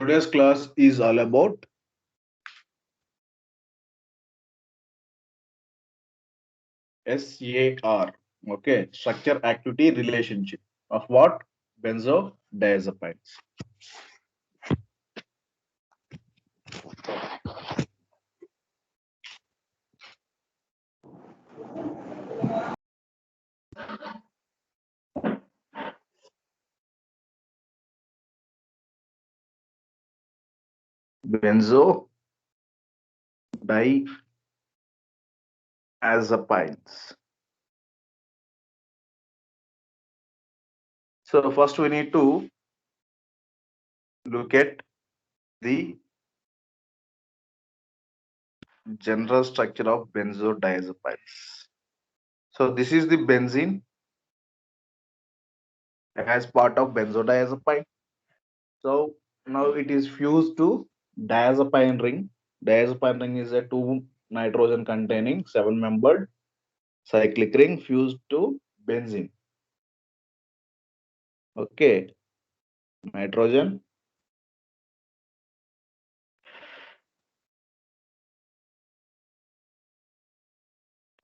Today's class is all about SAR. Okay, structure activity relationship of what? Benzodiazepines. Benzodiazepines. So first we need to look at the general structure of benzodiazepines. So this is the benzene as part of benzodiazepine. So now it is fused to diazepine ring. Diazepine ring is a two nitrogen containing seven membered cyclic ring fused to benzene. Okay, nitrogen,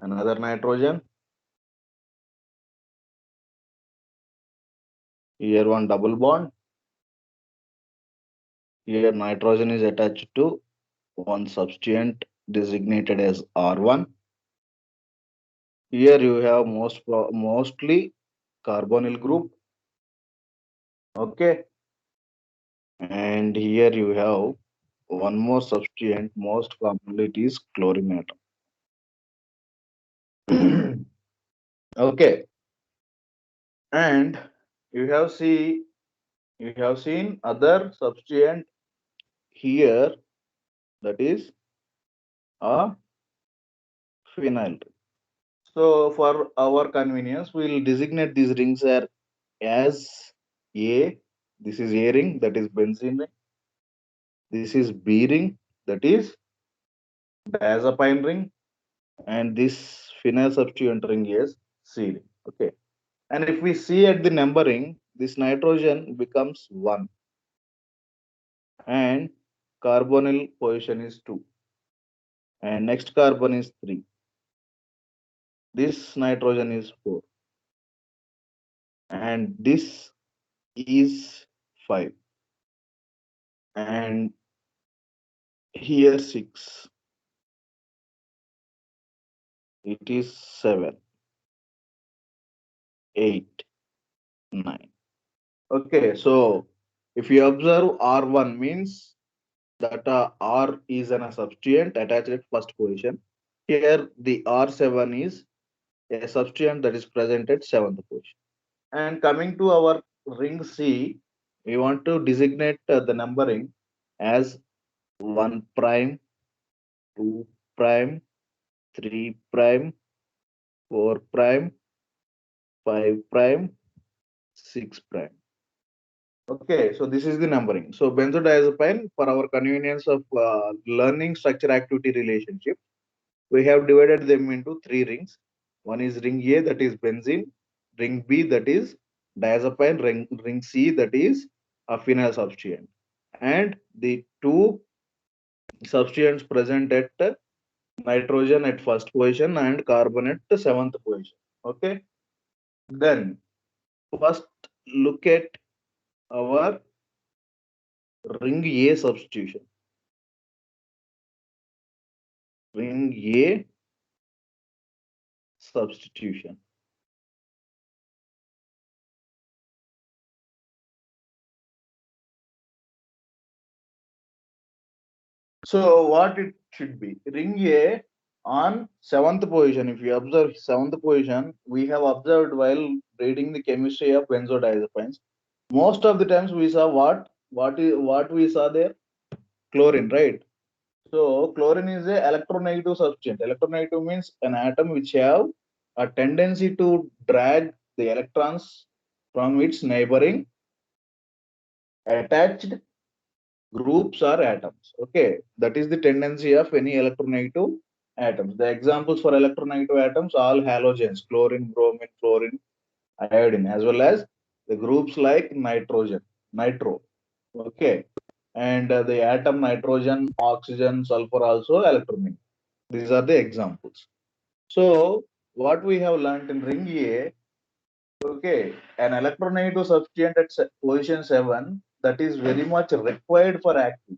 another nitrogen. Here one double bond. Here nitrogen is attached to one substituent designated as R1. Here you have mostly carbonyl group. Okay, and here you have one more substituent. Most commonly it is chlorine atom. Okay, and you have see you have seen other substituent here, that is a phenyl. So for our convenience, we will designate these rings as A. This is A ring, that is benzene ring. This is B ring, that is diazepine ring, and this phenyl substituent ring is C ring. Okay, and if we see at the numbering, this nitrogen becomes 1 and carbonyl position is 2 and next carbon is 3. This nitrogen is 4 and this is 5 and here 6, it is 7, 8, 9. Okay, so if you observe R1 means that R is a substituent attached at first position. Here the R7 is a substituent that is present at seventh position. And coming to our ring C, we want to designate the numbering as 1 prime, 2 prime, 3 prime, 4 prime, 5 prime, 6 prime. Okay, so this is the numbering. So benzodiazepine, for our convenience of learning structure activity relationship, we have divided them into three rings. One is ring A, that is benzene, ring B, that is diazepine, ring C, that is a phenyl substituent. And the two substituents present at nitrogen at first position and carbon at the seventh position. Okay, then first look at our ring A substitution. Ring A substitution. So what it should be? Ring A on seventh position. If you observe seventh position, we have observed while reading the chemistry of benzodiazepines. Most of the times we saw what we saw there? Chlorine, right? So chlorine is a electronegative substance. Electronegative means an atom which have a tendency to drag the electrons from its neighboring attached groups or atoms. Okay, that is the tendency of any electronegative atoms. The examples for electronegative atoms all halogens, chlorine, bromine, fluorine, iodine, as well as the groups like nitrogen, nitro. Okay, and the atom nitrogen, oxygen, sulfur also electronegative. These are the examples. So what we have learned in ring A, okay, an electronegative substituent at position 7, that is very much required for active.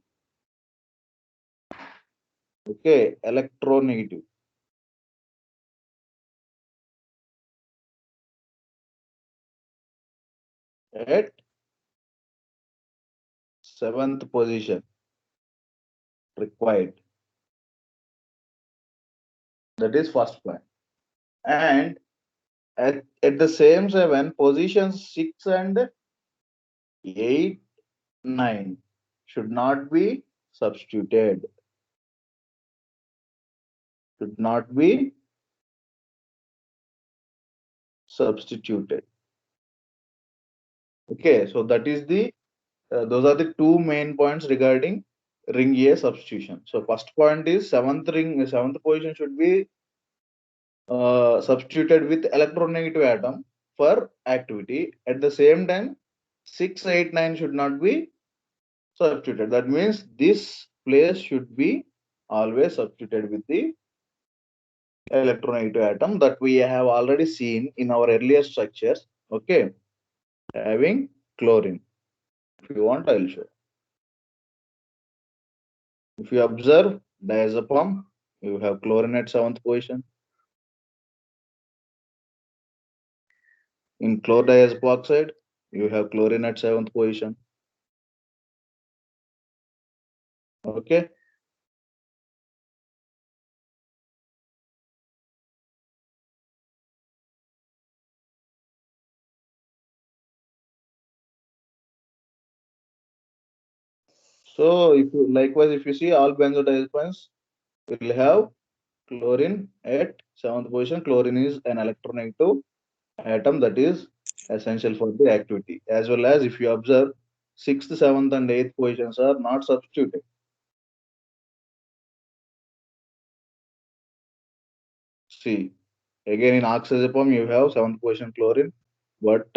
Okay, electronegative. At 7th position required. That is first point. And at the same 7, positions 6 and 8, 9 should not be substituted. Should not be substituted. Okay, so that is the those are the two main points regarding ring A substitution. So first point is seventh position should be substituted with electronegative atom for activity. At the same time, 6, 8, 9 should not be substituted. That means this place should be always substituted with the electronegative atom that we have already seen in our earlier structures. Okay, having chlorine. If you want, I'll show. If you observe diazepam, you have chlorine at 7th position. In chlordiazepoxide, you have chlorine at 7th position. Okay. So if you likewise, if you see all benzodiazepines will have chlorine at 7th position. Chlorine is an electronegative atom that is essential for the activity. As well as if you observe 6th, 7th, and 8th positions are not substituted. See, again in oxazepam you have 7th position chlorine, but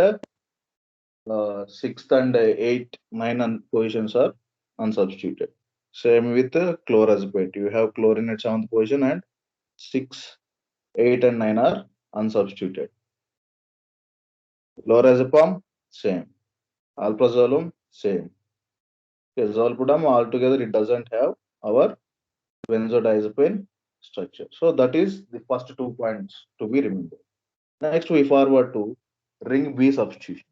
6th and 8th, 9 and positions are unsubstituted. Same with chlorazepate. You have chlorine at 7th position and 6, 8 and 9 are unsubstituted. Lorazepam, same. Alprazolam, same. Okay, zolpidem altogether it doesn't have our benzodiazepine structure. So that is the first 2 points to be remembered. Next we forward to ring B substitution.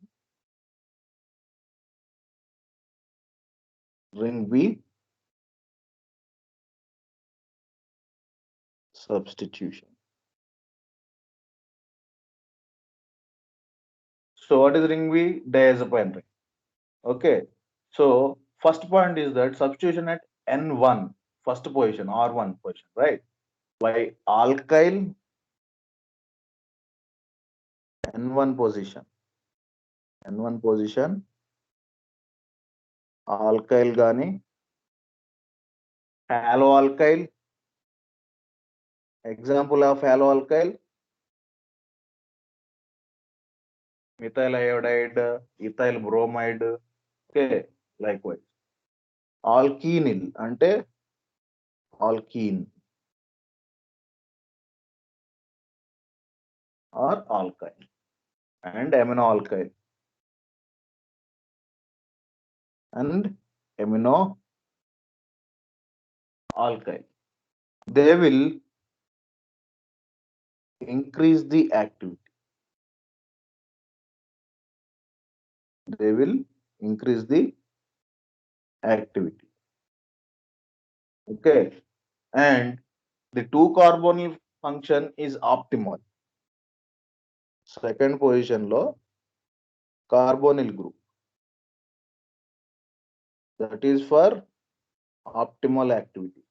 Ring B substitution. So what is ring B? Diazepine ring. Okay. So first point is that substitution at N1, first position, R1 position, right? By alkyl N1 position. N1 position, alkyl gani, haloalkyl. Example of haloalkyl, methyl iodide, ethyl bromide. Okay, likewise. Alkenyl ante alkene or alkyl and amino alkyl and amino alkyl. They will increase the activity. They will increase the activity. Okay, and the 2 carbonyl function is optimal. Second position lo carbonyl group, that is for optimal activity.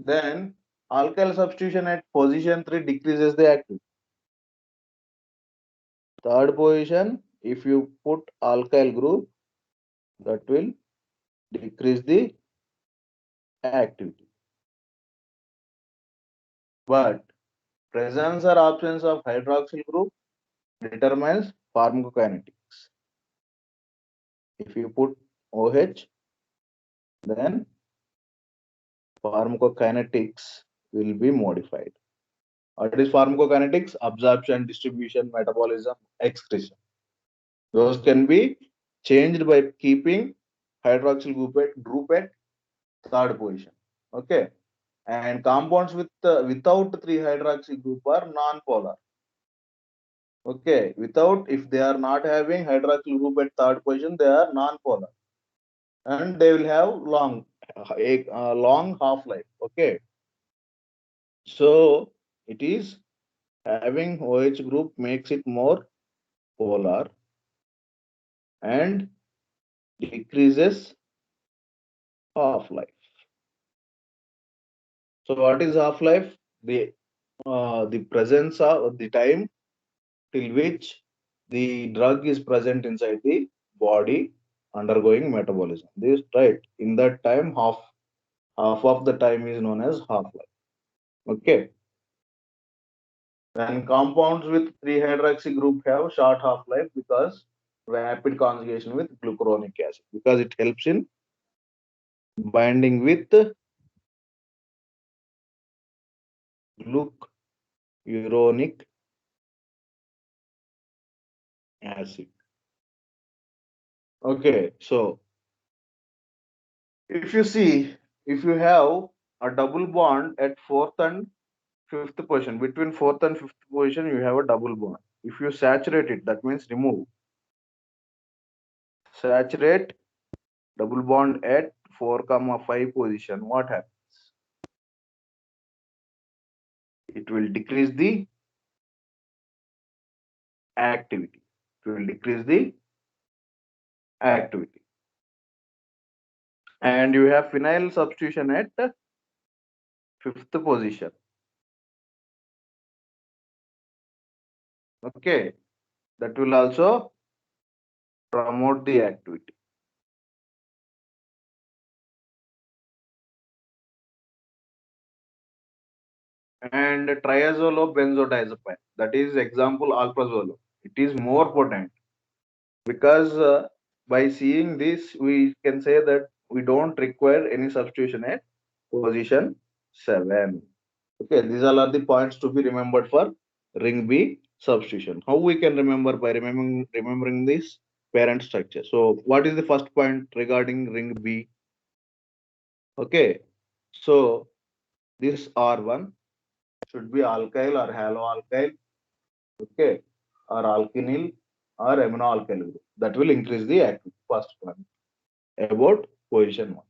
Then alkyl substitution at position 3 decreases the activity. Third position, if you put alkyl group, that will decrease the activity. But presence or absence of hydroxyl group determines pharmacokinetics. If you put OH, then pharmacokinetics will be modified. What is pharmacokinetics? Absorption, distribution, metabolism, excretion. Those can be changed by keeping hydroxyl group at third position. Okay. And compounds without 3 hydroxy group are non-polar. Okay. Without, if they are not having hydroxyl group at third position, they are non-polar. And they will have long half-life. Okay. So it is having OH group makes it more polar and decreases half-life. So what is half-life? The presence of the time till which the drug is present inside the body undergoing metabolism. This right in that time half of the time is known as half-life. Okay. Then compounds with 3 hydroxy group have short half-life because rapid conjugation with glucuronic acid because it helps in binding with glucuronic acid. Okay, so if you see, if you have a double bond at fourth and fifth position, between fourth and fifth position, you have a double bond. If you saturate it, that means remove. Saturate double bond at 4, 5 position. What happens? It will decrease the activity. It will decrease the activity. And you have phenyl substitution at fifth position. Okay, that will also promote the activity. And triazolobenzodiazepine, that is example alprazolam. It is more potent because by seeing this, we can say that we don't require any substitution at position 7. Okay, these all are the points to be remembered for ring B substitution. How we can remember? By remembering this parent structure. So what is the first point regarding ring B? Okay, so this R1 should be alkyl or haloalkyl, okay, or alkenyl or aminoalkyl group. That will increase the activity. First point about position 1.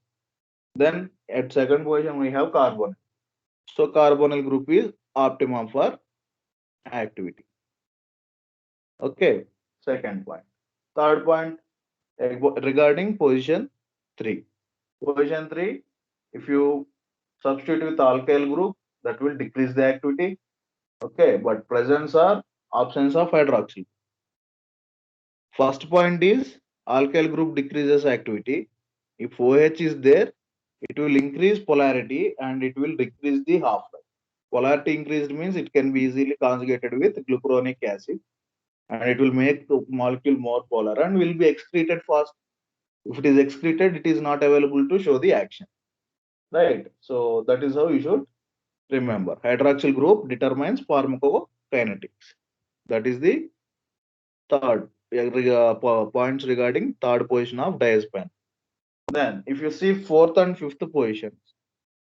Then at second position we have carbonyl. So carbonyl group is optimum for activity. Okay, second point. Third point regarding position 3. Position 3, if you substitute with alkyl group, that will decrease the activity. Okay, but presence or absence of hydroxyl. First point is alkyl group decreases activity. If OH is there, it will increase polarity and it will decrease the half-life. Polarity increased means it can be easily conjugated with glucuronic acid and it will make the molecule more polar and will be excreted fast. If it is excreted, it is not available to show the action. Right. So that is how you should remember. Hydroxyl group determines pharmacokinetics. That is the third points regarding third position of diazepam. Then, if you see fourth and fifth positions,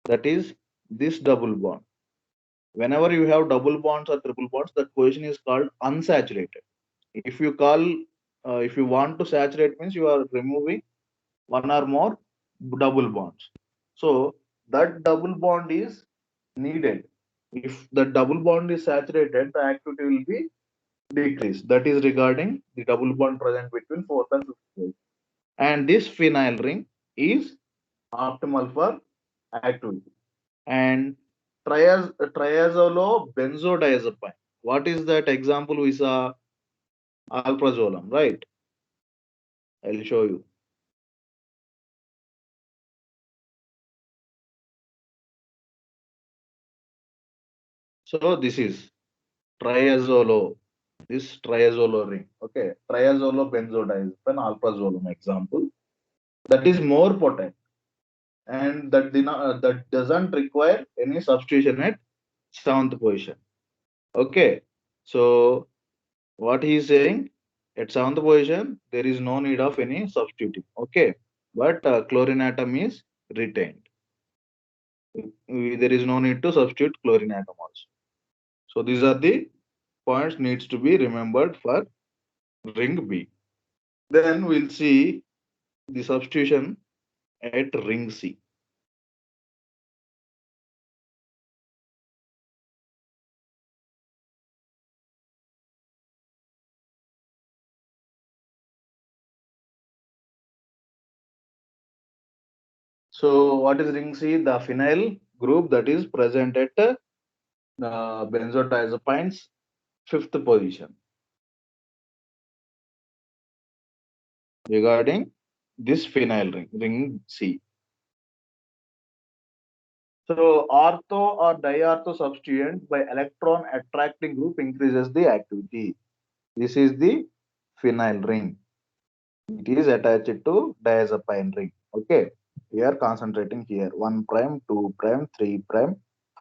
that is this double bond. Whenever you have double bonds or triple bonds, that position is called unsaturated. If you if you want to saturate, means you are removing one or more double bonds. So that double bond is needed. If the double bond is saturated, the activity will be decreased. That is regarding the double bond present between fourth and fifth position. And this phenyl ring is optimal for activity. And triazolobenzodiazepine. What is that example we saw? Alprazolam, right? I'll show you. So this is triazolo. this triazole ring. Okay, triazole benzodiazepine alprazolam example. That is more potent, and that doesn't require any substitution at seventh position. Okay, so what he is saying, at seventh position there is no need of any substituting. Okay, but chlorine atom is retained. There is no need to substitute chlorine atom also. So these are the points needs to be remembered for ring B. Then we'll see the substitution at ring C. So what is ring C? The phenyl group that is present at benzodiazepine's fifth position. Regarding this phenyl ring, ring C. So ortho or diortho substituent by electron attracting group increases the activity. This is the phenyl ring. It is attached to diazepine ring. Okay. We are concentrating here. 1 prime, 2 prime, 3 prime,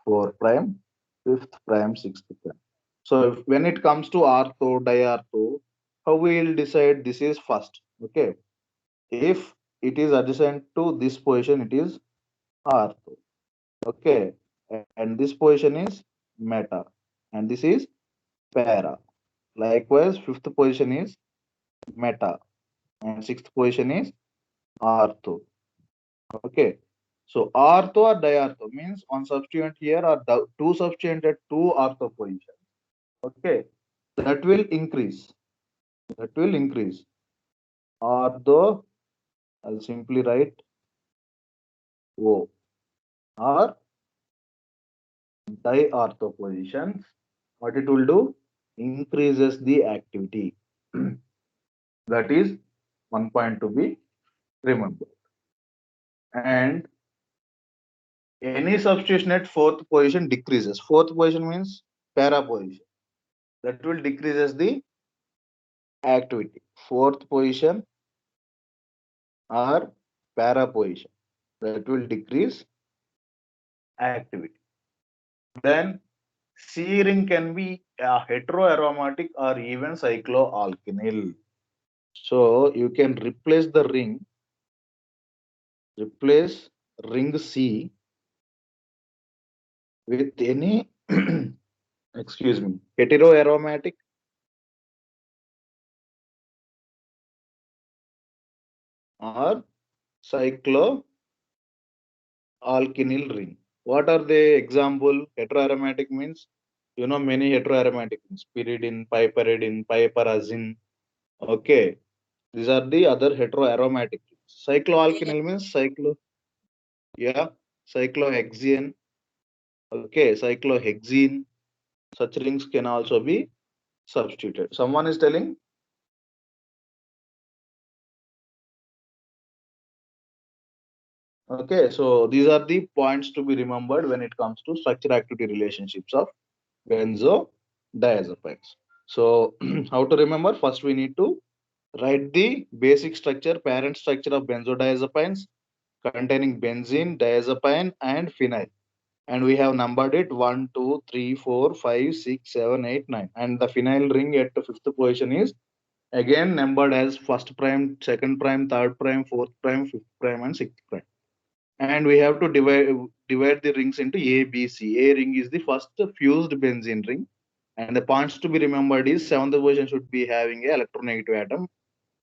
4 prime, 5th prime, 6th prime. So when it comes to ortho, diortho, how we will decide this is first? Okay. If it is adjacent to this position, it is ortho. Okay. And this position is meta. And this is para. Likewise, fifth position is meta. And sixth position is ortho. Okay. So ortho or diortho means one substituent here or the two substituent at two ortho positions. Okay. That will increase. That will increase. Ortho, I'll simply write O. Or diortho positions. What it will do? Increases the activity. That is one point to be remembered. And any substitution at fourth position decreases. Fourth position means para position. That will decreases the activity. Fourth position or para position. That will decrease activity. Then C ring can be heteroaromatic or even cycloalkynyl. So you can replace ring C with any excuse me, heteroaromatic or cycloalkynyl ring. What are the example? Heteroaromatic means many heteroaromatic means pyridine, piperidine, piperazine. Okay, these are the other heteroaromatic. Cycloalkynyl means yeah, cyclohexane. Okay, cyclohexene. Such rings can also be substituted. Someone is telling. Okay, so these are the points to be remembered when it comes to structure activity relationships of benzodiazepines. So how to remember? First, we need to write the basic structure, parent structure of benzodiazepines containing benzene, diazepine, and phenyl. And we have numbered it 1, 2, 3, 4, 5, 6, 7, 8, 9. And the phenyl ring at the fifth position is again numbered as first prime, second prime, third prime, fourth prime, fifth prime, and sixth prime. And we have to divide the rings into A, B, C. A ring is the first fused benzene ring. And the points to be remembered is seventh position should be having a electronegative atom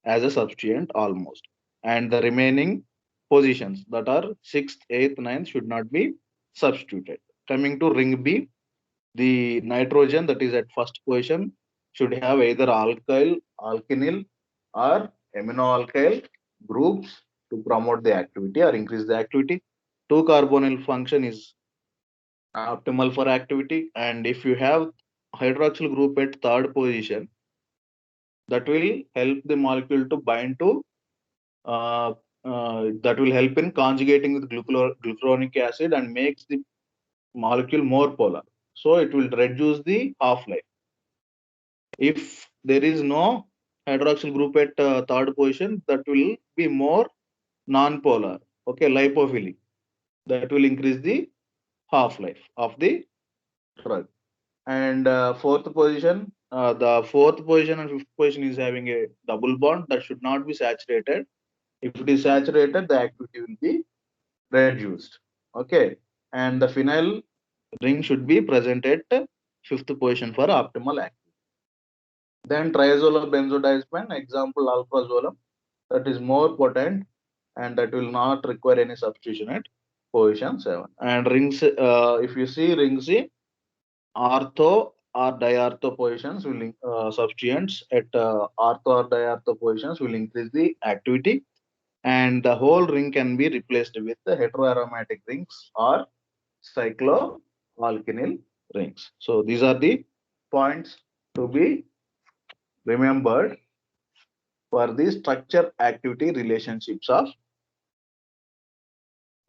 as a substituent almost. And the remaining positions that are sixth, eighth, ninth should not be substituted. Coming to ring B, the nitrogen that is at first position should have either alkyl, alkenyl, or aminoalkyl groups to promote the activity or increase the activity. 2-carbonyl function is optimal for activity, and if you have hydroxyl group at third position, that will help the molecule to bind to uh, that will help in conjugating with glucuronic acid and makes the molecule more polar. So it will reduce the half-life. If there is no hydroxyl group at third position, that will be more non-polar. Okay, lipophilic. That will increase the half-life of the drug. And the fourth position and fifth position is having a double bond that should not be saturated. If it is saturated, the activity will be reduced. Okay, and the phenyl ring should be present at fifth position for optimal activity. Then triazole benzodiazepine, example alprazolam, that is more potent and that will not require any substitution at position 7. And rings, if you see ring C, ortho or diartho positions will substituents at ortho or diartho positions will increase the activity, and the whole ring can be replaced with the heteroaromatic rings or cycloalkynyl rings. So these are the points to be remembered for the structure activity relationships of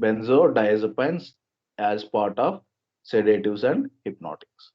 benzodiazepines as part of sedatives and hypnotics.